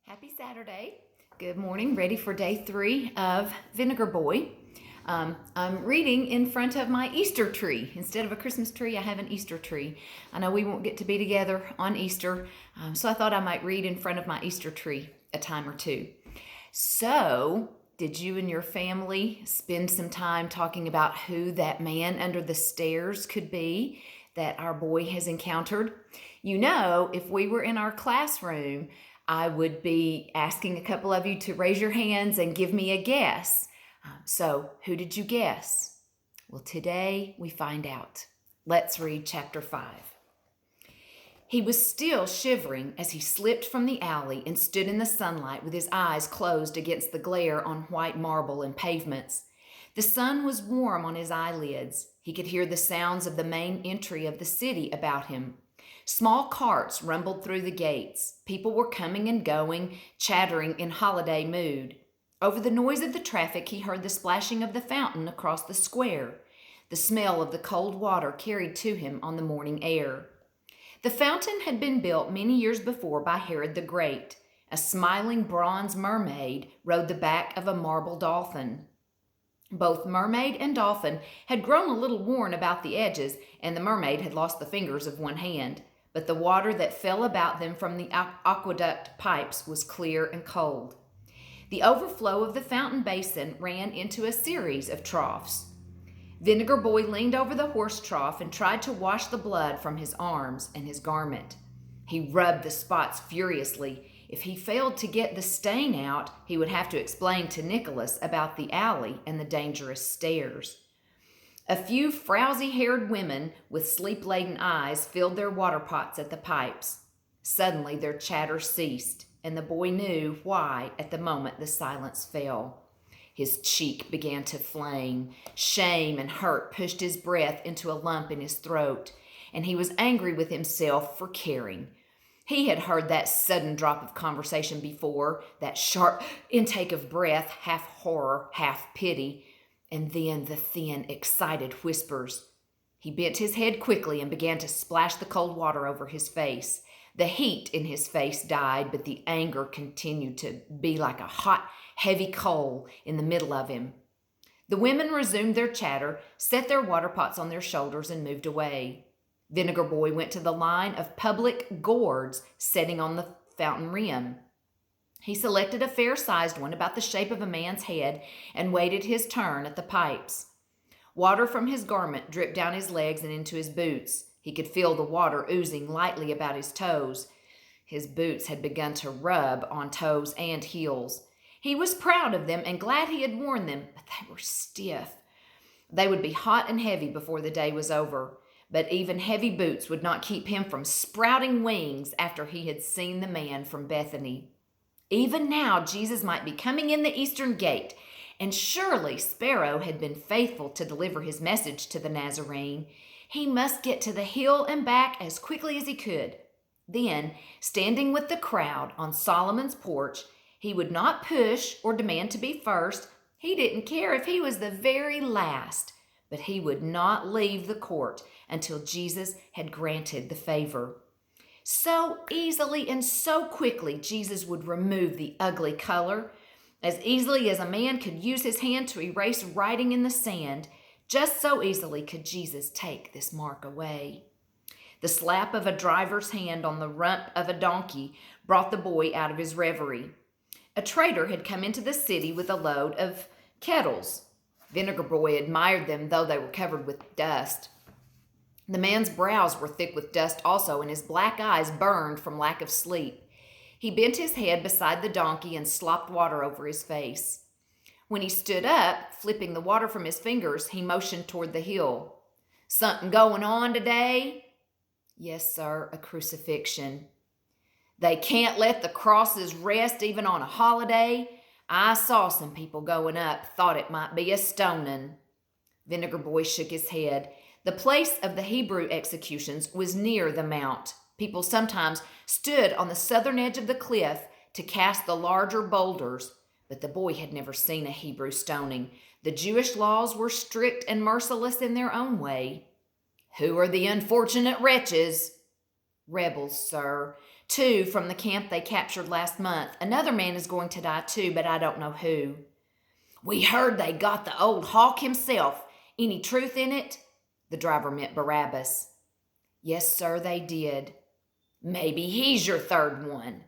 Happy Saturday. Good morning. Ready for day 3 of Vinegar Boy. I'm reading in front of my Easter tree. Instead of a Christmas tree, I have an Easter tree. I know we won't get to be together on Easter, so I thought I might read in front of my Easter tree a time or two. So, did you and your family spend some time talking about who that man under the stairs could be that our boy has encountered? You know, if we were in our classroom, I would be asking a couple of you to raise your hands and give me a guess. So, who did you guess? Well, today we find out. Let's read chapter 5. He was still shivering as he slipped from the alley and stood in the sunlight with his eyes closed against the glare on white marble and pavements. The sun was warm on his eyelids. He could hear the sounds of the main entry of the city about him. Small carts rumbled through the gates. People were coming and going, chattering in holiday mood. Over the noise of the traffic, he heard the splashing of the fountain across the square. The smell of the cold water carried to him on the morning air. The fountain had been built many years before by Herod the Great. A smiling bronze mermaid rode the back of a marble dolphin. Both mermaid and dolphin had grown a little worn about the edges, and the mermaid had lost the fingers of one hand. But the water that fell about them from the aqueduct pipes was clear and cold. The overflow of the fountain basin ran into a series of troughs. Vinegar Boy leaned over the horse trough and tried to wash the blood from his arms and his garment. He rubbed the spots furiously. If he failed to get the stain out, he would have to explain to Nicholas about the alley and the dangerous stairs. A few frowsy-haired women with sleep-laden eyes filled their water pots at the pipes. Suddenly their chatter ceased, and the boy knew why at the moment the silence fell. His cheek began to flame. Shame and hurt pushed his breath into a lump in his throat, and he was angry with himself for caring. He had heard that sudden drop of conversation before, that sharp intake of breath, half horror, half pity, and then the thin, excited whispers. He bent his head quickly and began to splash the cold water over his face. The heat in his face died, but the anger continued to be like a hot, heavy coal in the middle of him. The women resumed their chatter, set their water pots on their shoulders, and moved away. Vinegar Boy went to the line of public gourds setting on the fountain rim. He selected a fair-sized one about the shape of a man's head and waited his turn at the pipes. Water from his garment dripped down his legs and into his boots. He could feel the water oozing lightly about his toes. His boots had begun to rub on toes and heels. He was proud of them and glad he had worn them, but they were stiff. They would be hot and heavy before the day was over. But even heavy boots would not keep him from sprouting wings after he had seen the man from Bethany. Even now, Jesus might be coming in the eastern gate, and surely Sparrow had been faithful to deliver his message to the Nazarene. He must get to the hill and back as quickly as he could. Then, standing with the crowd on Solomon's porch, he would not push or demand to be first. He didn't care if he was the very last, but he would not leave the court until Jesus had granted the favor. So easily and so quickly, Jesus would remove the ugly color. As easily as a man could use his hand to erase writing in the sand, just so easily could Jesus take this mark away. The slap of a driver's hand on the rump of a donkey brought the boy out of his reverie. A trader had come into the city with a load of kettles. Vinegar Boy admired them, though they were covered with dust. The man's brows were thick with dust also, and his black eyes burned from lack of sleep. He bent his head beside the donkey and slopped water over his face. When he stood up, flipping the water from his fingers, he motioned toward the hill. "Something going on today?" "Yes, sir, a crucifixion." "They can't let the crosses rest even on a holiday? I saw some people going up, thought it might be a stoning." Vinegar Boy shook his head. The place of the Hebrew executions was near the mount. People sometimes stood on the southern edge of the cliff to cast the larger boulders, but the boy had never seen a Hebrew stoning. The Jewish laws were strict and merciless in their own way. "Who are the unfortunate wretches?" "Rebels, sir. 2 from the camp they captured last month. Another man is going to die too, but I don't know who. We heard they got the old hawk himself. Any truth in it? The driver meant Barabbas. Yes, sir, they did. Maybe he's your third one.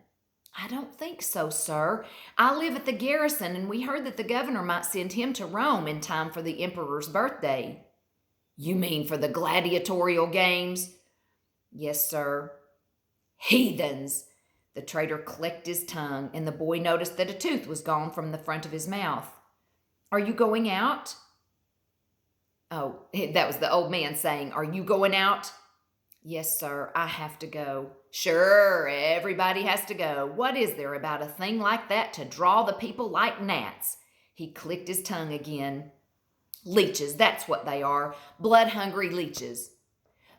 I don't think so, sir. I live at the garrison, and we heard that the governor might send him to Rome in time for the emperor's birthday. You mean for the gladiatorial games? Yes, sir. Heathens! The trader clicked his tongue, and the boy noticed that a tooth was gone from the front of his mouth. Are you going out? Oh, that was the old man saying, Are you going out? Yes, sir, I have to go. Sure, everybody has to go. What is there about a thing like that to draw the people like gnats? He clicked his tongue again. Leeches, that's what they are. Blood-hungry leeches.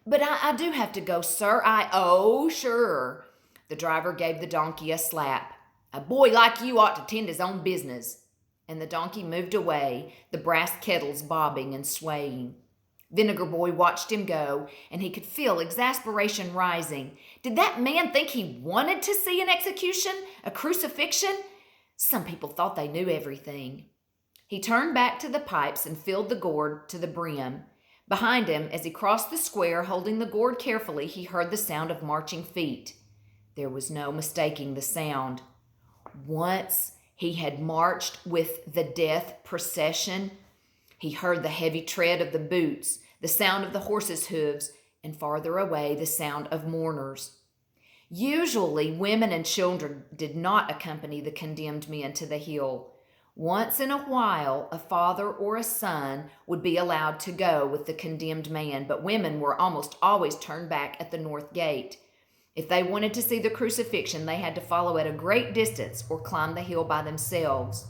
But I do have to go, sir. Oh, sure. The driver gave the donkey a slap. A boy like you ought to tend his own business. And the donkey moved away, the brass kettles bobbing and swaying. Vinegar Boy watched him go, and he could feel exasperation rising. Did that man think he wanted to see an execution, a crucifixion? Some people thought they knew everything. He turned back to the pipes and filled the gourd to the brim. Behind him, as he crossed the square, holding the gourd carefully, he heard the sound of marching feet. There was no mistaking the sound. Once he had marched with the death procession. He heard the heavy tread of the boots, the sound of the horses' hooves, and farther away the sound of mourners. Usually, women and children did not accompany the condemned men to the hill. Once in a while, a father or a son would be allowed to go with the condemned man, but women were almost always turned back at the north gate. If they wanted to see the crucifixion, they had to follow at a great distance or climb the hill by themselves.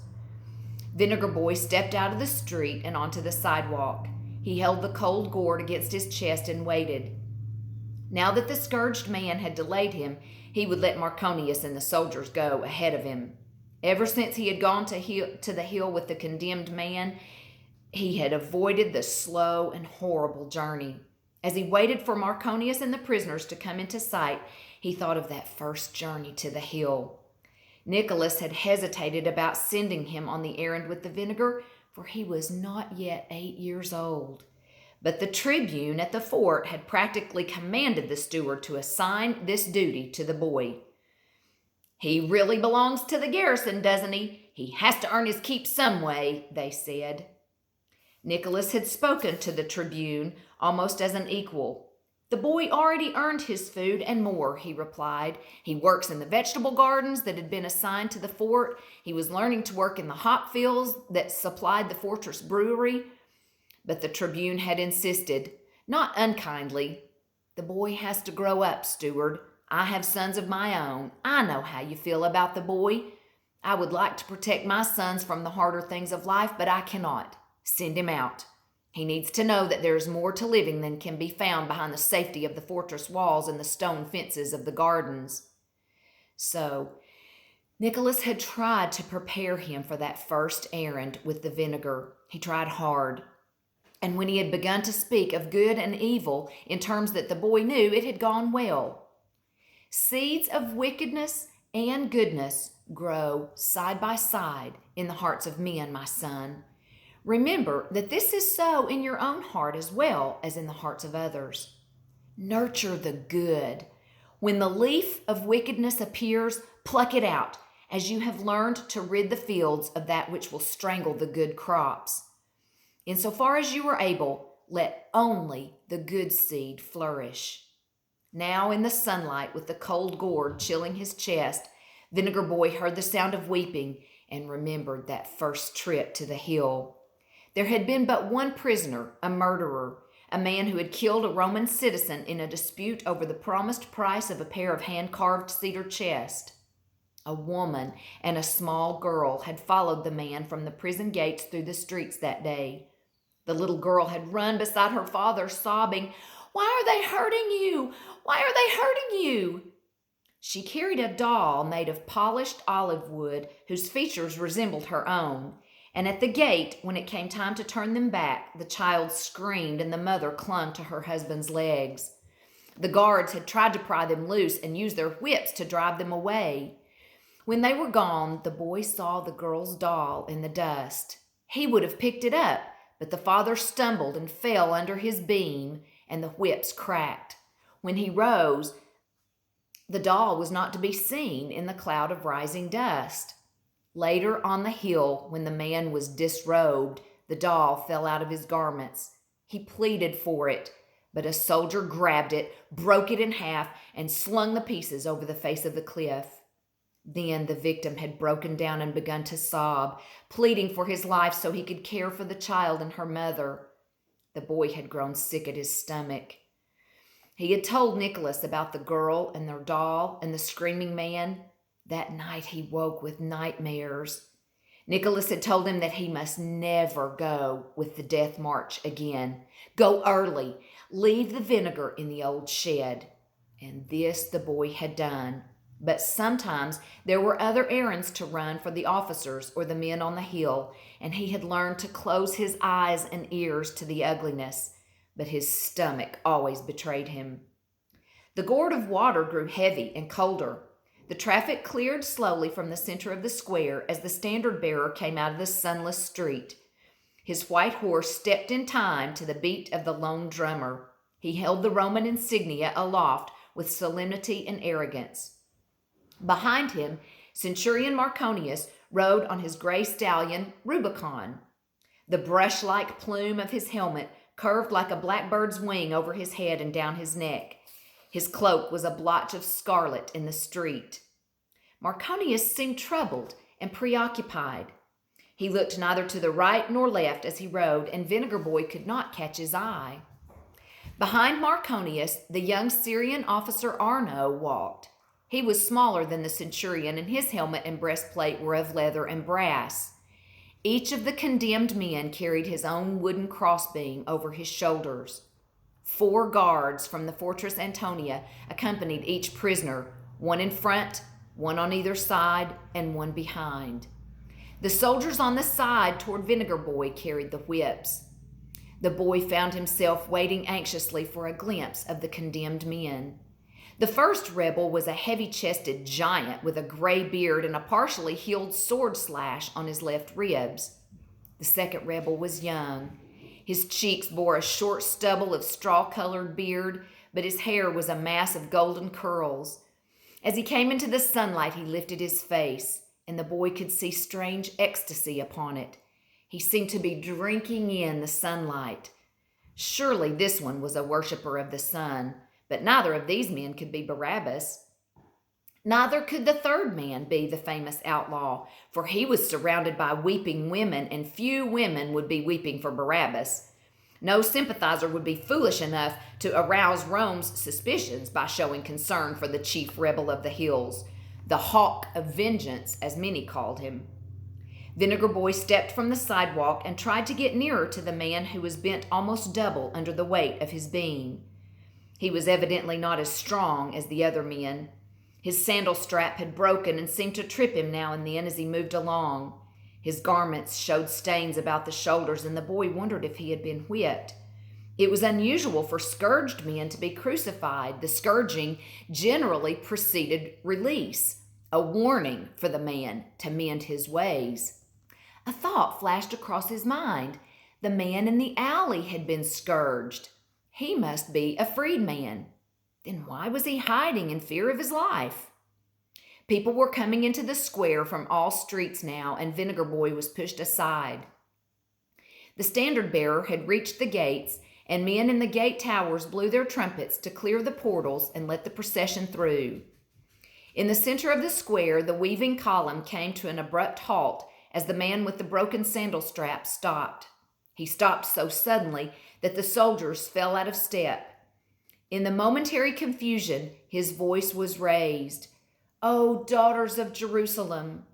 Vinegar Boy stepped out of the street and onto the sidewalk. He held the cold gourd against his chest and waited. Now that the scourged man had delayed him, he would let Marconius and the soldiers go ahead of him. Ever since he had gone to the hill with the condemned man, he had avoided the slow and horrible journey. As he waited for Marconius and the prisoners to come into sight, he thought of that first journey to the hill. Nicholas had hesitated about sending him on the errand with the vinegar, for he was not yet 8 years old. But the tribune at the fort had practically commanded the steward to assign this duty to the boy. He really belongs to the garrison, doesn't he? He has to earn his keep some way, they said. Nicholas had spoken to the tribune almost as an equal. The boy already earned his food and more, he replied. He works in the vegetable gardens that had been assigned to the fort. He was learning to work in the hop fields that supplied the fortress brewery. But the tribune had insisted, not unkindly, The boy has to grow up, steward. I have sons of my own. I know how you feel about the boy. I would like to protect my sons from the harder things of life, but I cannot. Send him out. He needs to know that there is more to living than can be found behind the safety of the fortress walls and the stone fences of the gardens. So, Nicholas had tried to prepare him for that first errand with the vinegar. He tried hard. And when he had begun to speak of good and evil in terms that the boy knew, it had gone well. Seeds of wickedness and goodness grow side by side in the hearts of men, my son. Remember that this is so in your own heart as well as in the hearts of others. Nurture the good. When the leaf of wickedness appears, pluck it out, as you have learned to rid the fields of that which will strangle the good crops. Insofar as you are able, let only the good seed flourish. Now in the sunlight, with the cold gourd chilling his chest, Vinegar Boy heard the sound of weeping and remembered that first trip to the hill. There had been but one prisoner, a murderer, a man who had killed a Roman citizen in a dispute over the promised price of a pair of hand-carved cedar chests. A woman and a small girl had followed the man from the prison gates through the streets that day. The little girl had run beside her father, sobbing, "Why are they hurting you? Why are they hurting you?" She carried a doll made of polished olive wood whose features resembled her own, and at the gate, when it came time to turn them back, the child screamed and the mother clung to her husband's legs. The guards had tried to pry them loose and use their whips to drive them away. When they were gone, the boy saw the girl's doll in the dust. He would have picked it up, but the father stumbled and fell under his beam, and the whips cracked. When he rose, the doll was not to be seen in the cloud of rising dust. Later on the hill, when the man was disrobed, the doll fell out of his garments. He pleaded for it, but a soldier grabbed it, broke it in half, and slung the pieces over the face of the cliff. Then the victim had broken down and begun to sob, pleading for his life so he could care for the child and her mother. The boy had grown sick at his stomach. He had told Nicholas about the girl and their doll and the screaming man. That night he woke with nightmares. Nicholas had told him that he must never go with the death march again. Go early. Leave the vinegar in the old shed. And this the boy had done. But sometimes there were other errands to run for the officers or the men on the hill, and he had learned to close his eyes and ears to the ugliness, but his stomach always betrayed him. The gourd of water grew heavy and colder. The traffic cleared slowly from the center of the square as the standard-bearer came out of the sunless street. His white horse stepped in time to the beat of the lone drummer. He held the Roman insignia aloft with solemnity and arrogance. Behind him, Centurion Marconius rode on his gray stallion, Rubicon. The brush-like plume of his helmet curved like a blackbird's wing over his head and down his neck. His cloak was a blotch of scarlet in the street. Marconius seemed troubled and preoccupied. He looked neither to the right nor left as he rode, and Vinegar Boy could not catch his eye. Behind Marconius, the young Syrian officer Arno walked. He was smaller than the centurion, and his helmet and breastplate were of leather and brass. Each of the condemned men carried his own wooden crossbeam over his shoulders. 4 guards from the Fortress Antonia accompanied each prisoner, one in front, one on either side, and one behind. The soldiers on the side toward Vinegar Boy carried the whips. The boy found himself waiting anxiously for a glimpse of the condemned men. The first rebel was a heavy-chested giant with a gray beard and a partially healed sword slash on his left ribs. The second rebel was young. His cheeks bore a short stubble of straw-colored beard, but his hair was a mass of golden curls. As he came into the sunlight, he lifted his face, and the boy could see strange ecstasy upon it. He seemed to be drinking in the sunlight. Surely this one was a worshiper of the sun. But neither of these men could be Barabbas. Neither could the third man be the famous outlaw, for he was surrounded by weeping women, and few women would be weeping for Barabbas. No sympathizer would be foolish enough to arouse Rome's suspicions by showing concern for the chief rebel of the hills, the hawk of vengeance, as many called him. Vinegar Boy stepped from the sidewalk and tried to get nearer to the man who was bent almost double under the weight of his beam. He was evidently not as strong as the other men. His sandal strap had broken and seemed to trip him now and then as he moved along. His garments showed stains about the shoulders, and the boy wondered if he had been whipped. It was unusual for scourged men to be crucified. The scourging generally preceded release, a warning for the man to mend his ways. A thought flashed across his mind. The man in the alley had been scourged. He must be a freedman. Then why was he hiding in fear of his life? People were coming into the square from all streets now, and Vinegar Boy was pushed aside. The standard-bearer had reached the gates, and men in the gate towers blew their trumpets to clear the portals and let the procession through. In the center of the square, the weaving column came to an abrupt halt as the man with the broken sandal strap stopped. He stopped so suddenly that the soldiers fell out of step. In the momentary confusion, his voice was raised. "O daughters of Jerusalem!"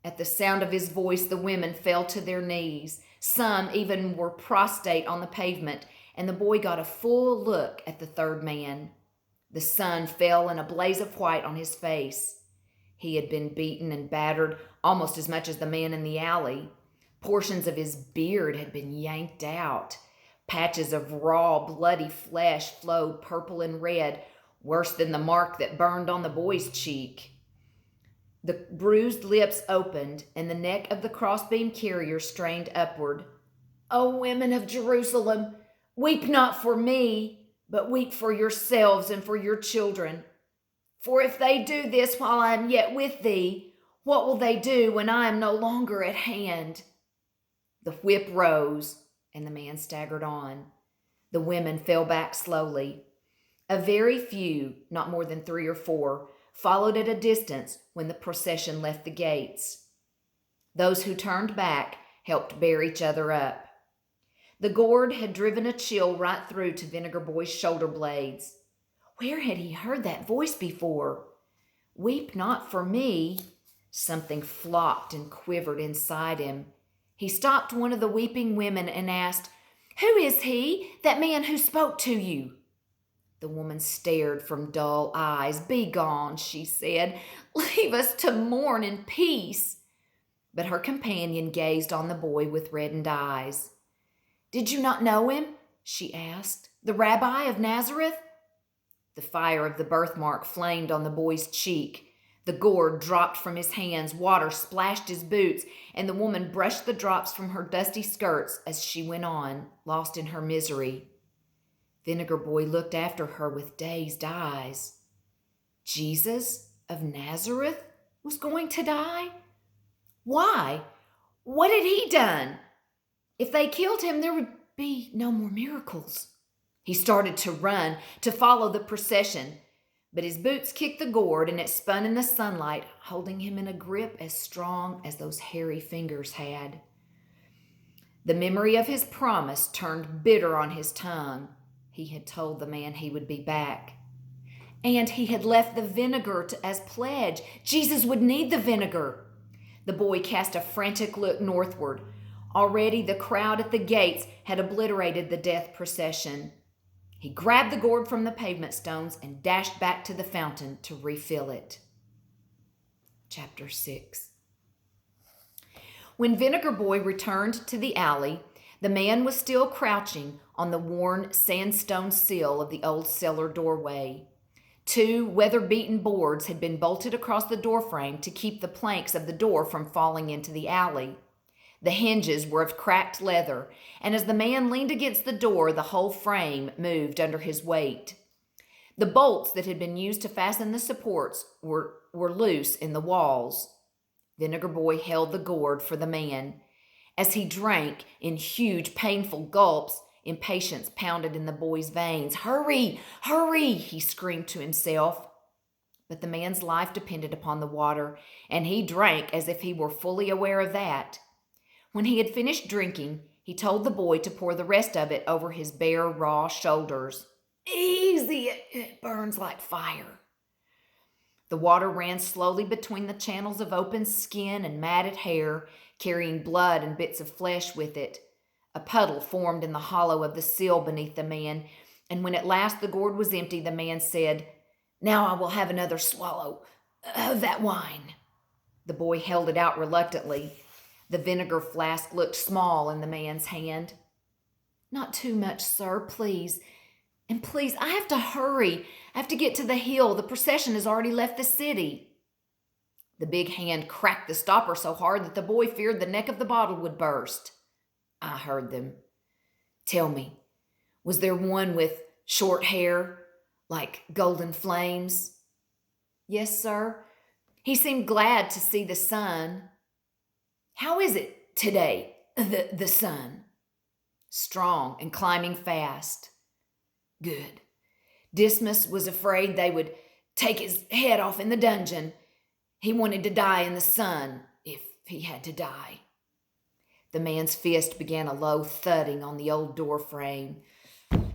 At the sound of his voice, the women fell to their knees. Some even were prostrate on the pavement, and the boy got a full look at the third man. The sun fell in a blaze of white on his face. He had been beaten and battered almost as much as the man in the alley. Portions of his beard had been yanked out. Patches of raw, bloody flesh flowed purple and red, worse than the mark that burned on the boy's cheek. The bruised lips opened, and the neck of the crossbeam carrier strained upward. "O women of Jerusalem, weep not for me, but weep for yourselves and for your children. For if they do this while I am yet with thee, what will they do when I am no longer at hand?" The whip rose, and the man staggered on. The women fell back slowly. A very few, not more than 3 or 4, followed at a distance when the procession left the gates. Those who turned back helped bear each other up. The gourd had driven a chill right through to Vinegar Boy's shoulder blades. Where had he heard that voice before? "Weep not for me." Something flopped and quivered inside him. He stopped one of the weeping women and asked, "Who is he, that man who spoke to you?" The woman stared from dull eyes. "Be gone," she said. "Leave us to mourn in peace." But her companion gazed on the boy with reddened eyes. "Did you not know him?" she asked. "The Rabbi of Nazareth?" The fire of the birthmark flamed on the boy's cheek. The gourd dropped from his hands, water splashed his boots, and the woman brushed the drops from her dusty skirts as she went on, lost in her misery. Vinegar Boy looked after her with dazed eyes. Jesus of Nazareth was going to die? Why? What had he done? If they killed him, there would be no more miracles. He started to run, to follow the procession, but his boots kicked the gourd and it spun in the sunlight, holding him in a grip as strong as those hairy fingers had. The memory of his promise turned bitter on his tongue. He had told the man he would be back. And he had left the vinegar as pledge. Jesus would need the vinegar. The boy cast a frantic look northward. Already the crowd at the gates had obliterated the death procession. He grabbed the gourd from the pavement stones and dashed back to the fountain to refill it. Chapter 6. When Vinegar Boy returned to the alley, the man was still crouching on the worn sandstone sill of the old cellar doorway. 2 weather-beaten boards had been bolted across the doorframe to keep the planks of the door from falling into the alley. The hinges were of cracked leather, and as the man leaned against the door, the whole frame moved under his weight. The bolts that had been used to fasten the supports were loose in the walls. Vinegar Boy held the gourd for the man. As he drank in huge, painful gulps, impatience pounded in the boy's veins. "Hurry, hurry," he screamed to himself. But the man's life depended upon the water, and he drank as if he were fully aware of that. When he had finished drinking, he told the boy to pour the rest of it over his bare, raw shoulders. "Easy, it burns like fire." The water ran slowly between the channels of open skin and matted hair, carrying blood and bits of flesh with it. A puddle formed in the hollow of the sill beneath the man, and when at last the gourd was empty, the man said, "Now I will have another swallow of that wine." The boy held it out reluctantly. The vinegar flask looked small in the man's hand. "Not too much, sir, please. And please, I have to hurry. I have to get to the hill. The procession has already left the city." The big hand cracked the stopper so hard that the boy feared the neck of the bottle would burst. "I heard them. Tell me, was there one with short hair, like golden flames?" "Yes, sir. He seemed glad to see the sun." "How is it today, the sun?" "Strong and climbing fast." "Good. Dismas was afraid they would take his head off in the dungeon. He wanted to die in the sun, if he had to die." The man's fist began a low thudding on the old door frame.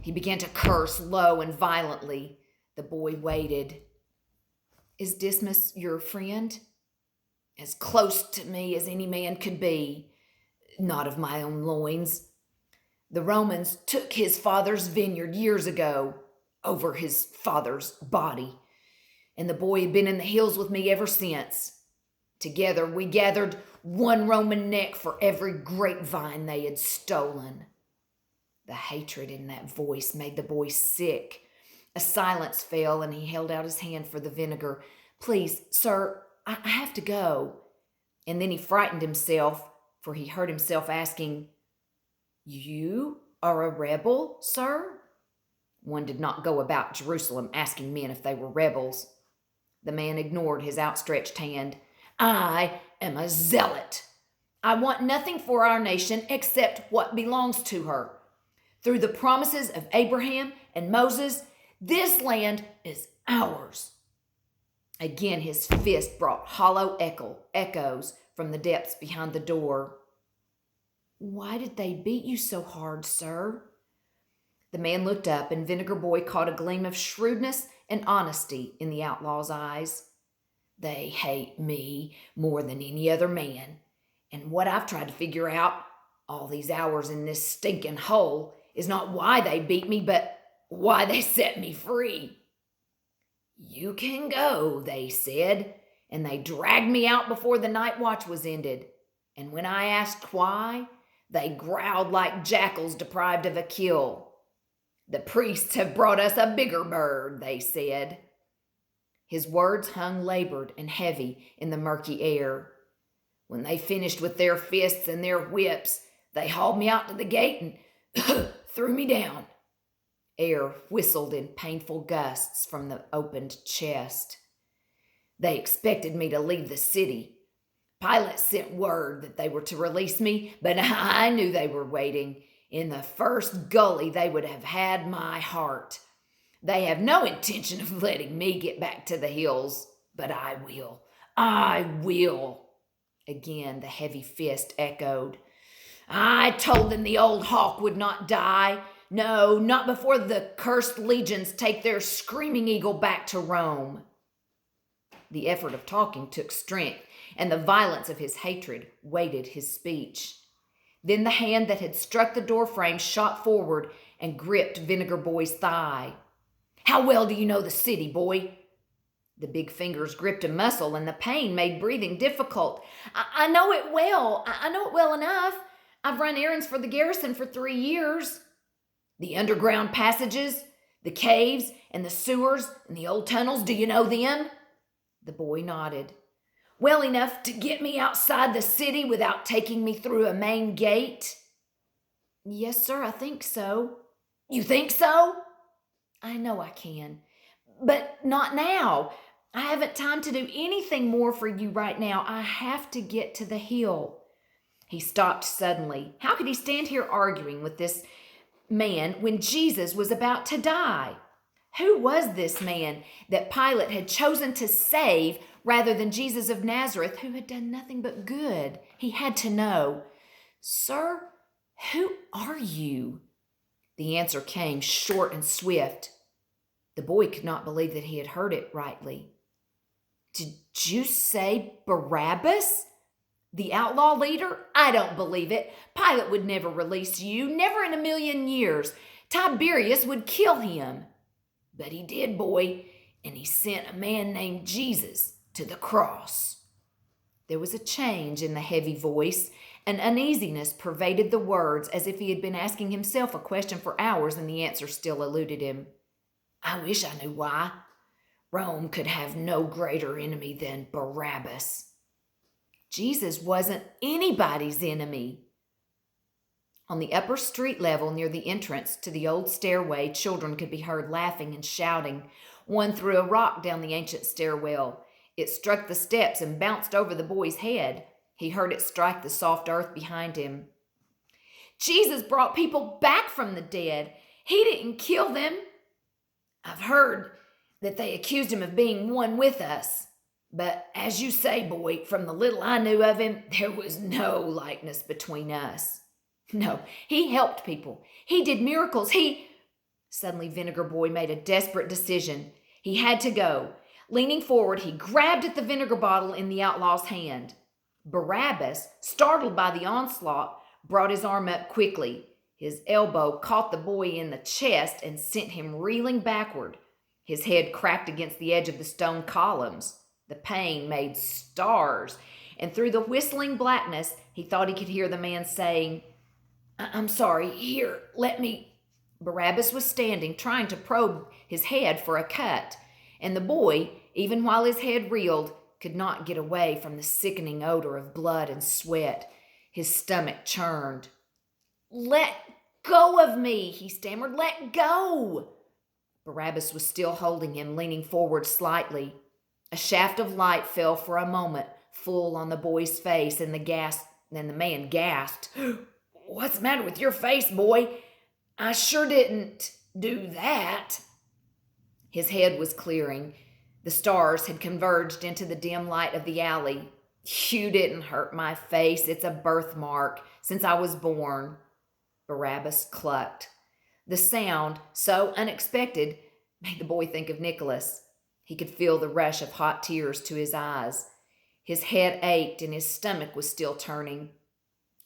He began to curse low and violently. The boy waited. "Is Dismas your friend?" "As close to me as any man could be. Not of my own loins. The Romans took his father's vineyard years ago, over his father's body, and the boy had been in the hills with me ever since. Together we gathered one Roman neck for every grapevine they had stolen." The hatred in that voice made the boy sick. A silence fell, and he held out his hand for the vinegar. "Please, sir, I have to go." And then he frightened himself, for he heard himself asking, "You are a rebel, sir?" One did not go about Jerusalem asking men if they were rebels. The man ignored his outstretched hand. "I am a zealot. I want nothing for our nation except what belongs to her. Through the promises of Abraham and Moses, this land is ours." Again, his fist brought hollow echoes from the depths behind the door. "Why did they beat you so hard, sir?" The man looked up, and Vinegar Boy caught a gleam of shrewdness and honesty in the outlaw's eyes. "They hate me more than any other man, and what I've tried to figure out all these hours in this stinking hole is not why they beat me, but why they set me free. 'You can go,' they said, and they dragged me out before the night watch was ended. And when I asked why, they growled like jackals deprived of a kill. 'The priests have brought us a bigger bird,' they said." His words hung labored and heavy in the murky air. "When they finished with their fists and their whips, they hauled me out to the gate and threw me down." Air whistled in painful gusts from the opened chest. "They expected me to leave the city. Pilate sent word that they were to release me, but I knew they were waiting. In the first gully, they would have had my heart. They have no intention of letting me get back to the hills, but I will. I will." Again, the heavy fist echoed. "I told them the old hawk would not die. No, not before the cursed legions take their screaming eagle back to Rome." The effort of talking took strength, and the violence of his hatred weighted his speech. Then the hand that had struck the doorframe shot forward and gripped Vinegar Boy's thigh. "How well do you know the city, boy?" The big fingers gripped a muscle, and the pain made breathing difficult. I know it well. I know it well enough. I've run errands for the garrison for 3 years." "The underground passages, the caves, and the sewers, and the old tunnels, do you know them?" The boy nodded. "Well enough to get me outside the city without taking me through a main gate?" "Yes, sir, I think so." "You think so?" "I know I can. But not now. I haven't time to do anything more for you right now. I have to get to the hill." He stopped suddenly. How could he stand here arguing with this man when Jesus was about to die? Who was this man that Pilate had chosen to save rather than Jesus of Nazareth, who had done nothing but good? He had to know. "Sir, who are you?" The answer came short and swift. The boy could not believe that he had heard it rightly. "Did you say Barabbas? The outlaw leader? I don't believe it. Pilate would never release you, never in a million years. Tiberius would kill him." "But he did, boy, and he sent a man named Jesus to the cross." There was a change in the heavy voice. An uneasiness pervaded the words, as if he had been asking himself a question for hours and the answer still eluded him. "I wish I knew why. Rome could have no greater enemy than Barabbas." Jesus wasn't anybody's enemy. On the upper street level near the entrance to the old stairway, children could be heard laughing and shouting. One threw a rock down the ancient stairwell. It struck the steps and bounced over the boy's head. He heard it strike the soft earth behind him. "Jesus brought people back from the dead. He didn't kill them." "I've heard that they accused him of being one with us. But as you say, boy, from the little I knew of him, there was no likeness between us. No, he helped people. He did miracles. Suddenly, Vinegar Boy made a desperate decision. He had to go. Leaning forward, he grabbed at the vinegar bottle in the outlaw's hand. Barabbas, startled by the onslaught, brought his arm up quickly. His elbow caught the boy in the chest and sent him reeling backward. His head cracked against the edge of the stone columns. The pain made stars, and through the whistling blackness, he thought he could hear the man saying, I'm sorry. Here, let me. Barabbas was standing, trying to probe his head for a cut, and the boy, even while his head reeled, could not get away from the sickening odor of blood and sweat. His stomach churned. Let go of me, he stammered. Let go. Barabbas was still holding him, leaning forward slightly. A shaft of light fell for a moment, full on the boy's face, and the man gasped. What's the matter with your face, boy? I sure didn't do that. His head was clearing. The stars had converged into the dim light of the alley. You didn't hurt my face. It's a birthmark since I was born. Barabbas clucked. The sound, so unexpected, made the boy think of Nicholas. He could feel the rush of hot tears to his eyes. His head ached and his stomach was still turning.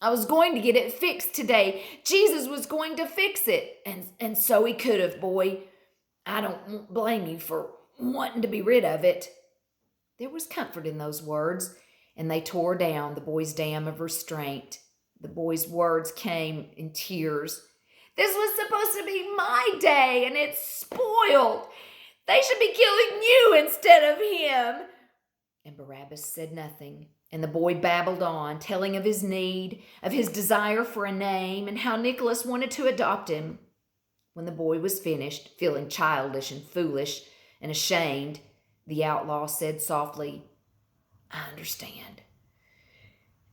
I was going to get it fixed today. Jesus was going to fix it. And so he could have, boy. I don't blame you for wanting to be rid of it. There was comfort in those words, and they tore down the boy's dam of restraint. The boy's words came in tears. This was supposed to be my day, and it's spoiled. They should be killing you instead of him. And Barabbas said nothing. And the boy babbled on, telling of his need, of his desire for a name, and how Nicholas wanted to adopt him. When the boy was finished, feeling childish and foolish and ashamed, the outlaw said softly, I understand.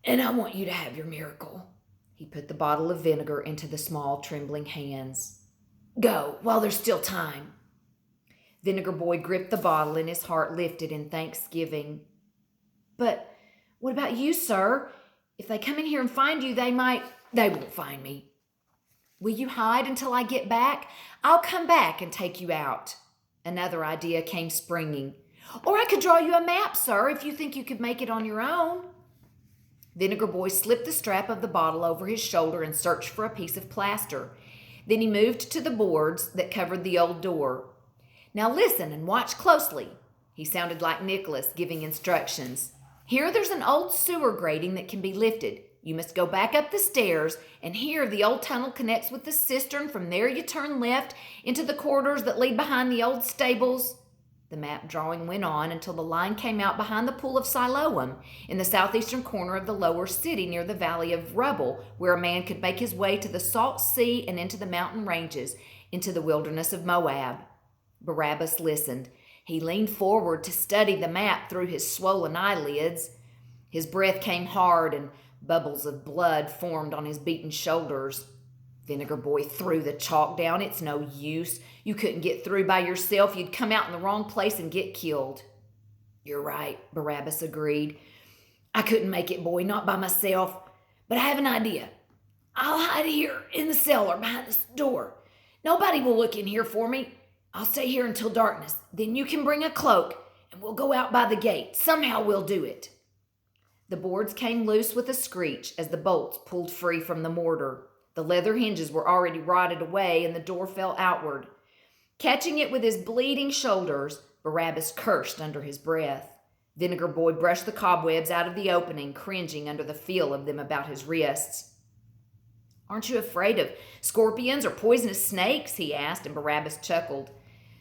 And I want you to have your miracle. He put the bottle of vinegar into the small, trembling hands. Go, while there's still time. Vinegar Boy gripped the bottle and his heart lifted in thanksgiving. But what about you, sir? If they come in here and find you, they won't find me. Will you hide until I get back? I'll come back and take you out. Another idea came springing. Or I could draw you a map, sir, if you think you could make it on your own. Vinegar Boy slipped the strap of the bottle over his shoulder and searched for a piece of plaster. Then he moved to the boards that covered the old door. Now listen and watch closely. He sounded like Nicholas giving instructions. Here there's an old sewer grating that can be lifted. You must go back up the stairs, and here the old tunnel connects with the cistern. From there you turn left into the corridors that lead behind the old stables. The map drawing went on until the line came out behind the pool of Siloam, in the southeastern corner of the lower city near the valley of rubble, where a man could make his way to the salt sea and into the mountain ranges, into the wilderness of Moab. Barabbas listened. He leaned forward to study the map through his swollen eyelids. His breath came hard and bubbles of blood formed on his beaten shoulders. Vinegar Boy threw the chalk down. It's no use. You couldn't get through by yourself. You'd come out in the wrong place and get killed. You're right, Barabbas agreed. I couldn't make it, boy, not by myself. But I have an idea. I'll hide here in the cellar behind this door. Nobody will look in here for me. I'll stay here until darkness. Then you can bring a cloak, and we'll go out by the gate. Somehow we'll do it. The boards came loose with a screech as the bolts pulled free from the mortar. The leather hinges were already rotted away, and the door fell outward. Catching it with his bleeding shoulders, Barabbas cursed under his breath. Vinegar Boy brushed the cobwebs out of the opening, cringing under the feel of them about his wrists. Aren't you afraid of scorpions or poisonous snakes? He asked, and Barabbas chuckled.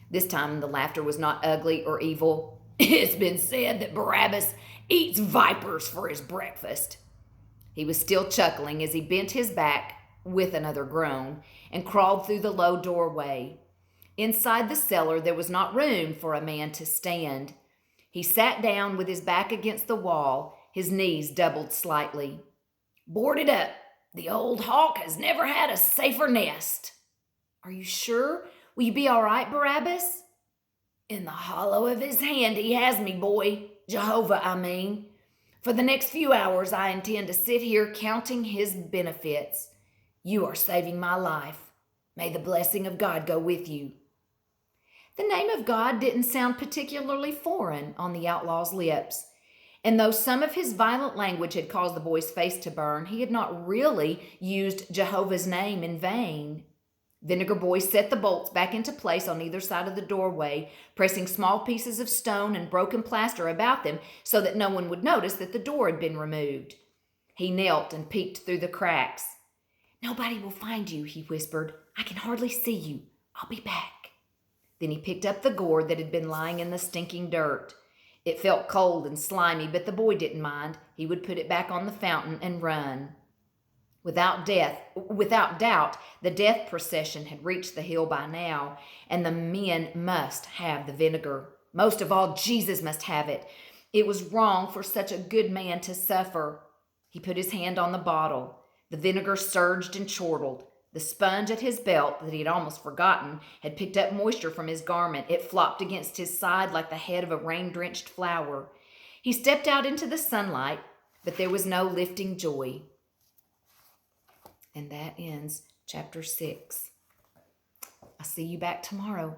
This time the laughter was not ugly or evil. It's been said that Barabbas eats vipers for his breakfast. He was still chuckling as he bent his back with another groan and crawled through the low doorway. Inside the cellar there was not room for a man to stand. He sat down with his back against the wall, his knees doubled slightly. Boarded up. The old hawk has never had a safer nest. Are you sure? Will you be all right, Barabbas? In the hollow of his hand he has me, boy. Jehovah, I mean. For the next few hours I intend to sit here counting his benefits. You are saving my life. May the blessing of God go with you. The name of God didn't sound particularly foreign on the outlaw's lips. And though some of his violent language had caused the boy's face to burn, he had not really used Jehovah's name in vain. Vinegar Boy set the bolts back into place on either side of the doorway, pressing small pieces of stone and broken plaster about them so that no one would notice that the door had been removed. He knelt and peeked through the cracks. Nobody will find you, he whispered. I can hardly see you. I'll be back. Then he picked up the gourd that had been lying in the stinking dirt. It felt cold and slimy, but the boy didn't mind. He would put it back on the fountain and run. Without doubt, the death procession had reached the hill by now, and the men must have the vinegar. Most of all, Jesus must have it. It was wrong for such a good man to suffer. He put his hand on the bottle. The vinegar surged and chortled. The sponge at his belt, that he had almost forgotten, had picked up moisture from his garment. It flopped against his side like the head of a rain-drenched flower. He stepped out into the sunlight, but there was no lifting joy. And that ends chapter 6. I'll see you back tomorrow.